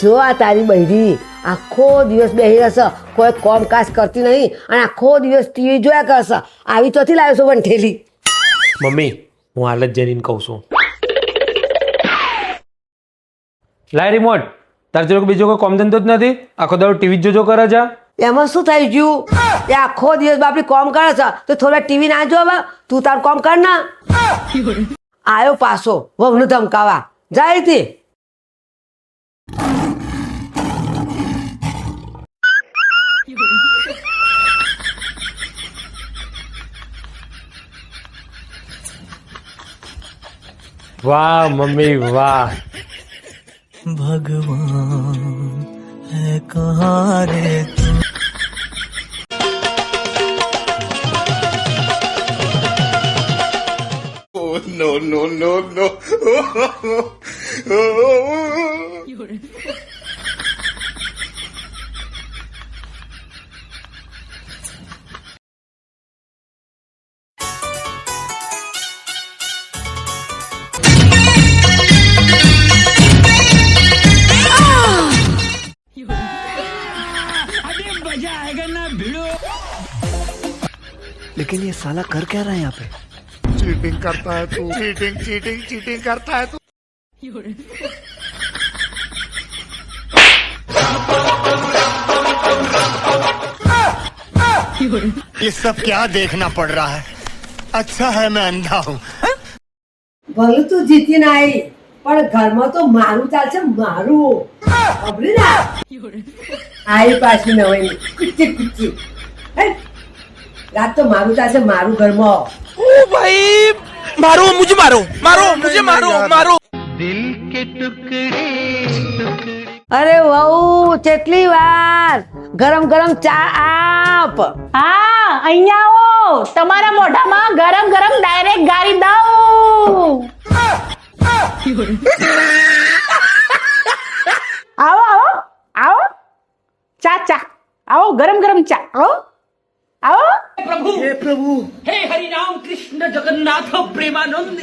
જો આ તારી બૈરી આખો દિવસ બેસી રહેશે, કોઈ કામકાજ કરતી નહીં અને આખો દિવસ ટીવી જોયા કરશે. આવી ચોથી લાવ્યો છો વંઠેલી? મમ્મી હું હાલ જ જઈને કહું છું. લાય રિમોટ. તાર જોડે બીજો કોઈ કોમ ધંધો જ નથી? આખો દાડો ટીવી જોજો કરે છે. એમાં શું થઈ ગયું? એ આખો દિવસ બાપડી કોમ કરે છે તો થોડા ટીવી ના જોવે? તું તાર કોમ કર ના. આવ્યો પાછો વહુનું ધમકાવા. જાય તે વાહ મમ્મી વાહ. भगवान है कहाँ रे तू? Oh, no, no, no, no. लेकिन ये साला कर क्या रहा है यहाँ पे? चीटिंग करता है तू, चीटिंग चीटिंग चीटिंग करता है तू. ये सब क्या देखना पड़ रहा है? अच्छा है मैं अंधा हूँ. ભલું તું જીતીને આવી પણ ઘરમાં તો મારું ચાલશે, મારું. ખબરી ને આવી પાછી નવાઈ કુચી કુચી. રાત તો મારું ચાલશે, મારું ઘરમાં. ओ भाई मारो मुझे, मारो मारो मुझे, मारो मारो. दिल के टुकड़े टुकड़े. અરે વહુ કેટલી વાર ગરમ ગરમ ચા આપ. હા અહીંયા આવો, તમારા મોઢામાં ગરમ ગરમ ડાયરેક્ટ ગાળી દઉં. આવો આવો આવો, ચા ચા આવો, ગરમ ગરમ ચા. આવો આવો. हे हरि राम कृष्ण जगन्नाथ प्रेमानंद.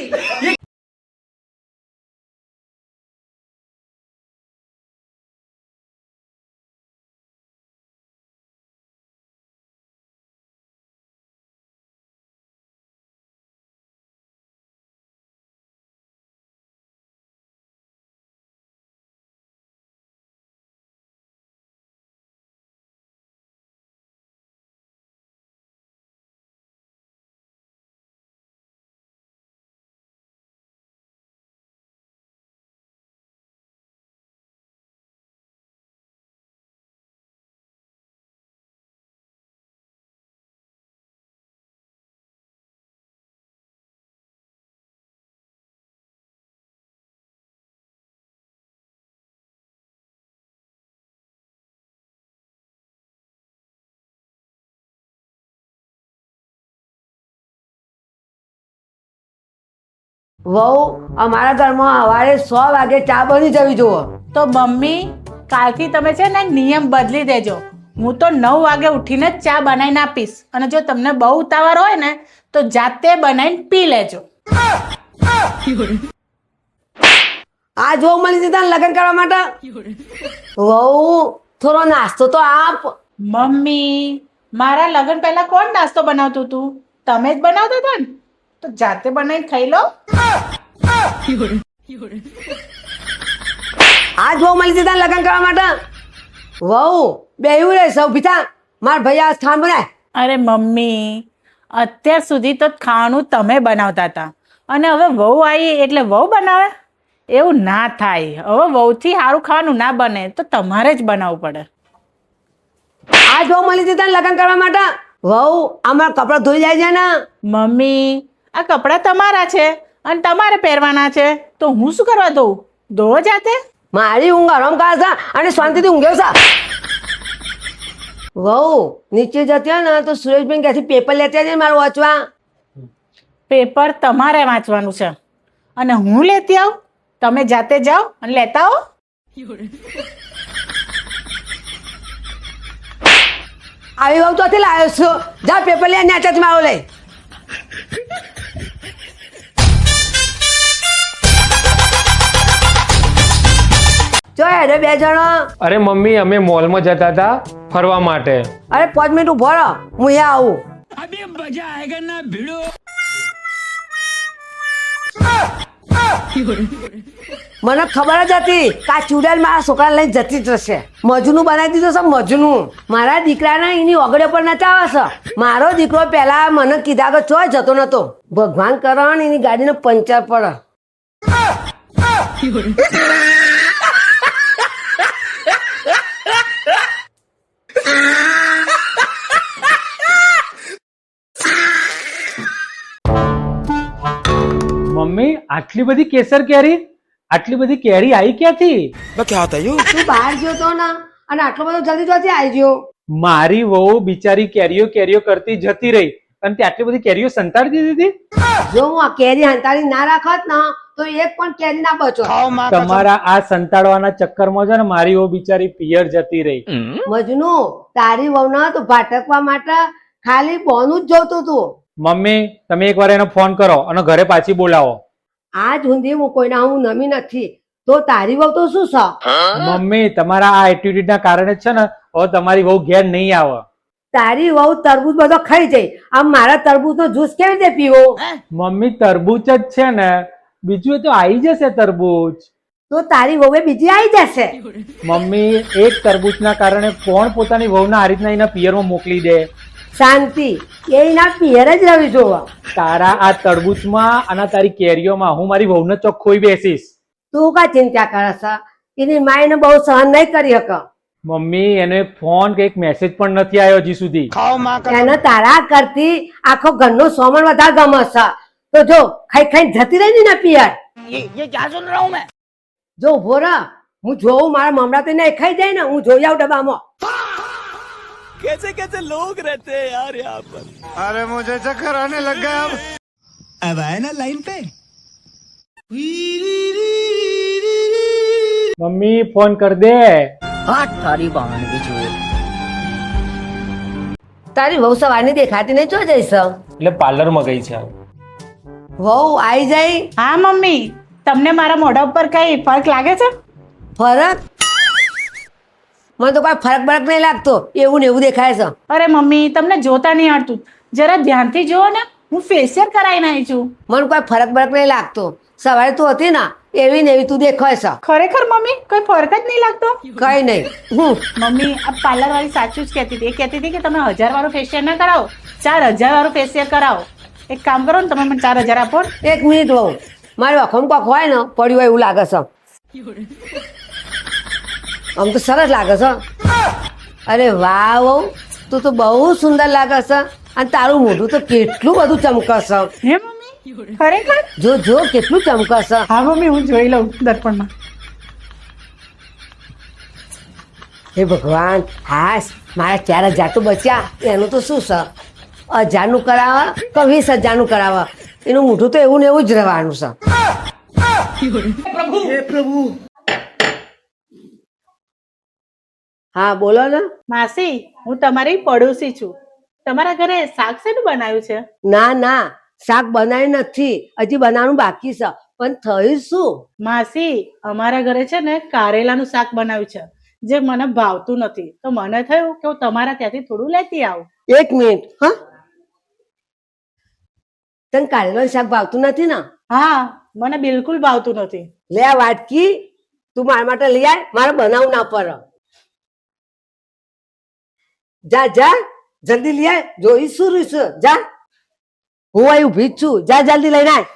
વહુ અમારા ઘરમાં સવારે 100 વાગે ચા બની જવી જોવો. તો મમ્મી કાલથી તમે છે ને નિયમ બદલી દેજો. હું તો 9 વાગે ઉઠીને જ ચા બનાવીને આપીશ, અને જો તમને બહુ ઉતાવળ હોય ને તો જાતે બનાવીને પી લેજો. આ જો મળી જતા લગ્ન કરવા માટે. વહુ થોડો નાસ્તો તો આપ. મમ્મી મારા લગ્ન પહેલા કોણ નાસ્તો બનાવતું હતું? તમે જ બનાવતા હતા ને, તો જાતે બનાવીને ખાઈ લો. આ જો મળી જતા લગ્ન કરવા માટે. વહુ બેહ્યું રે સૌ પિતા, માર ભાઈ આ સ્થાન બનાય. અરે મમ્મી અત્યાર સુધી તો ખાવાનું તમે બનાવતા હતા, અને હવે વહુ આવી એટલે વહુ બનાવે? એવું ના થાય. હવે વહુથી સારું ખાવાનું ના બને તો તમારે જ બનાવવું પડે. આ જો મળી જતા લગ્ન કરવા માટે. વહુ અમારા કપડાં ધોઈ જાય છે ને. મમ્મી આ કપડાં તમારા છે અને તમારે પહેરવાના છે, તો હું શું કરવા દઉં? ધોવો જાતે. મારી ઊંઘ આરામ કરે છે અને શાંતિથી ઊંઘ્યો છે. વહુ નીચે જતી હોય ને તો સુરેશભાઈ ક્યાંથી પેપર લેતી આવજે મારું વાંચવા. પેપર તમારે વાંચવાનું છે અને હું લેતી આવું? તમે જાતે જાઓ અને લેતા આવો. આવી વહુ તોથી લાવ્યો છો. જા પેપર લે નેચા મારો લઈ. જો અરે બે જણા. અરે મમ્મી અમે મોલમાં જતા હતા ફરવા માટે. અરે 5 મિનિટ ઉભો રહો, હું અહીંયા આવું. મને ખબર જ હતી કે આ ચૂડેલ મારા છોકરાને લઈને જતી જ રહેશે. મજનું બનાવી દીધું છે મજનું. મારા દીકરાને એની ઓગળે પર નચાવે છે. મારો દીકરો પહેલા મને કીધા કે ચોય જતો નતો. ભગવાન કરણ એની ગાડીને પંચર પડે. મમ્મી આટલી બધી કેસર કેરી, આટલી બધી કેરી આવી ક્યાંથી? क्या होता है यू તું બહાર ગયો તો ને અને આટલો બધો જલ્દી જલ્દી આવી ગયો. મારી વહુ બિચારી કેરીઓ કેરીઓ કરતી જતી રહી અને તે આટલી બધી કેરીઓ સંતાડી દીધી હતી. જો હું આ કેરી હંતાડી ના રાખત ને તો એક પણ કેરી ના બચો. તમારા આ સંતાડવાના ચક્કરમાં છે ને મારી વહુ બિચારી પિયર જતી રહી. મજનુ તારી વહુને તો ભાટકવા માટે ખાલી બોનું જ જોતું તું. મમ્મી તમે એકવાર એને ફોન કરો અને ઘરે પાછી બોલાવો. આજ સુધી હું કોઈના હું નમી નથી તો તારી વહુ તો શું છે? મમ્મી તમારા આ એટીટ્યુડ ના કારણે જ છે ને હવે તમારી વહુ ઘેર નહીં આવે. તારી વહુ તરબૂચ બધો ખાઈ જાય. આમ મારા તરબૂચ નો જ્યુસ કેવી રીતે પીવો? મમ્મી તરબૂચ જ છે ને, બીજું એ તો આવી જશે તરબૂચ. તો તારી વહુ બીજી આવી જશે. મમ્મી એક તરબૂચના કારણે કોણ પોતાની વહુના આ રીતના એના પિયરમાં મોકલી દે? શાંતિ એના પિયર જ રવી જોવા. તારા આ તરબૂચમાં અને તારી કેરીઓમાં હું મારી વહુને ચોખ્ખોઈ બેસીશ. તું કા ચિંતા કરે છે? એની માયને બહુ સહન નહીં કરી શક. મમ્મી એનો એક ફોન કે એક મેસેજ પણ નથી આવ્યો હજી સુધી. એને તારા કરતી આખો ઘરનો સોમણ વધારે ગમે છે. તો જો ખાઈ ખાઈ જતી રહી ને પિયર. જો ઉભો રહ, હું જોઉં મારા મમરા તો નહીં ખાઈ જાય ને, હું જોઈ આવું ડબ્બામાં. कैसे कैसे लोग रहते हैं यार यहाँ पर अरे मुझे चक्कर आने लग गया अब आए ना लाइन पे. મમ્મી ફોન કર દે. તારી વહુ સવારની દેખાતી નહીં, જો જઈશ. એટલે પાર્લરમાં ગઈ છે. વહુ આવી જાય. હા મમ્મી, તમને મારા મોઢા ઉપર કઈ ફરક લાગે છે? ફરક? મને તો કોઈ ફરક બરક નહીં લાગતો, એવું ને એવું દેખાય છે. અરે મમ્મી, તમને જોતા નહીં આવડતું, જરા ધ્યાનથી જુઓ ને. હું ફેશિયલ કરાવીને આવી છું. મને કોઈ ફરક બરક નહીં લાગતો. સવારે તું હતી ને એવી ને એવી તું દેખાય છે. ખરેખર મમ્મી, કોઈ ફરક જ નહીં લાગતો? કઈ નહીં. મમ્મી, આ પાર્લર વાળી સાચું જ કહેતી હતી. એ કહેતી હતી કે તમે 1000 વાળું ફેશિયલ ના કરાવો, 4000 વાળું ફેશિયલ કરાવો. એક કામ કરો ને, તમે મને 4000 આપો ને. એક મિનિટ વહુ, મારી આંખોમાં કોક હોય ને પડ્યું હોય એવું લાગે છે. આમ તો સરસ લાગે છે. અરે વાહ વહુ, તું તો બહુ સુંદર લાગે છે. અને તારું મોઢું તો કેટલું બધું ચમકશે. હે મમ્મી, ખરેખર? જો જો કેટલું ચમકશે. હા મમ્મી, હું જોઈ લઉં દર્પણમાં. હે ભગવાન, હાશ મારા 4000 તો બચ્યા. એનું તો શું છે? 1000નું કરાવે કે 20000નું કરાવે, એનું મોઢું તો એવું ને એવું જ રહેવાનું છે. હા બોલો ને. માસી, હું તમારી પડોશી છું. તમારા ઘરે શાક શેનું બનાવ્યું છે? ના ના, શાક બનાવ્યું નથી, હજી બનાવવાનું બાકી છે. પણ થયું શું? માસી, અમારા ઘરે છે ને કારેલાનું શાક બનાવ્યું છે, જે મને ભાવતું નથી. તો મને થયું કે હું તમારા ત્યાંથી થોડું લેતી આવું. એક મિનિટ. હા, તને કારેલાનું શાક ભાવતું નથી ને? હા, મને બિલકુલ ભાવતું નથી. લે આ વાટકી, તું મારા માટે લઈ આય, મારે બનાવવું ના પડે. જા જા જલ્દી લઈ આય, જોઈ શું રીસ. જા, હું અહીં ઊભી જ છું, જા જલ્દી લઈને આય.